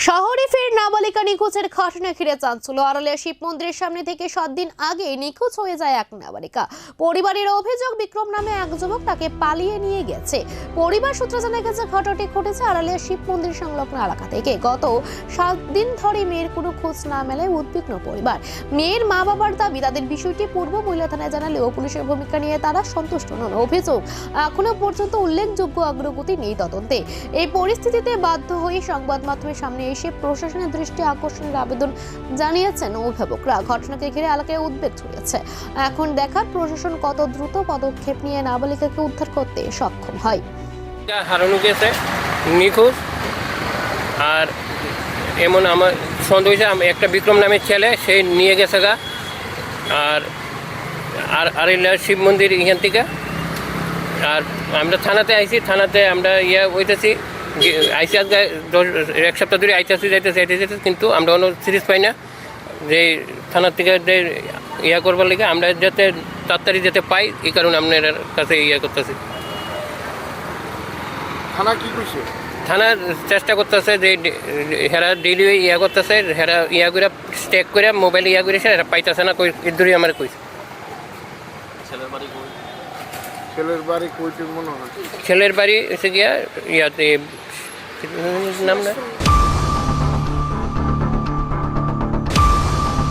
শহরে ফের নাবালিকা নিখোঁজের ঘটনা ঘিরে চাঞ্চল্য। আড়ালিয়া শিব মন্দিরের সামনে থেকে 7 দিন আগে নিখোঁজ হয়ে যায় এক নাবালিকা। পরিবারের অভিযোগ, বিক্রম নামে এক যুবক তাকে পালিয়ে নিয়ে গেছে। পরিবার সূত্রে জানা গেছে ঘটনাটি ঘটেছে আড়ালিয়া শিব মন্দির সংলগ্ন এলাকা থেকে। গত 7 দিন ধরে মেয়ের কোনো খোঁজ না মেলায় উদ্বিগ্ন পরিবার। মেয়ের মা বাবার দাবি, তাদের বিষয়টি পূর্ব মহিলা থানায় জানালেও পুলিশের ভূমিকা নিয়ে তারা সন্তুষ্ট নন। অভিযোগ, এখনো পর্যন্ত উল্লেখযোগ্য অগ্রগতি নেই তদন্তে। এই পরিস্থিতিতে বাধ্য হয়ে সংবাদ মাধ্যমের সামনে এসে প্রশাসনের দৃষ্টি আকর্ষণের আবেদন জানিয়েছেন অভিভাবকরা। ঘটনাকে ঘিরে এলাকায় উদ্বেগ ছড়িয়েছে। এখন দেখার প্রশাসন কত দ্রুত পদক্ষেপ নিয়ে নাবালিকাকে উদ্ধার করতে সক্ষম হয়। হারানো গেছে, নিখোঁজ। আর এমন আমার সন্দেহ হয়েছে একটা বিক্রম নামের ছেলে, সে নিয়ে গেছে গা। আর আড়ালিয়া শিব মন্দির এখান থেকে। আর আমরা থানাতে আইছি, থানাতে আমরা হইতেছি আইসি আজকে 1 সপ্তাহ ধরে যাইতেছি, কিন্তু আমরা কোনো সিরিজ পাই না। যে থানার থেকে যে করবার লিগে আমরা যাতে তাড়াতাড়ি যেতে পাই, এই কারণে আপনার কাছে করতেছি। থানা কি করছে? থানা চেষ্টা করতেছে যে হেরা ডেইলি করতেছে, হেরা করে স্টেক করে মোবাইল করেছে, এরা পাইতেছে না। কই দূরে আমার কইছে ছেলের বাড়ি কইতে মনে হয়। ছেলের বাড়ি এসে গিয়া ইয়াতে নাম না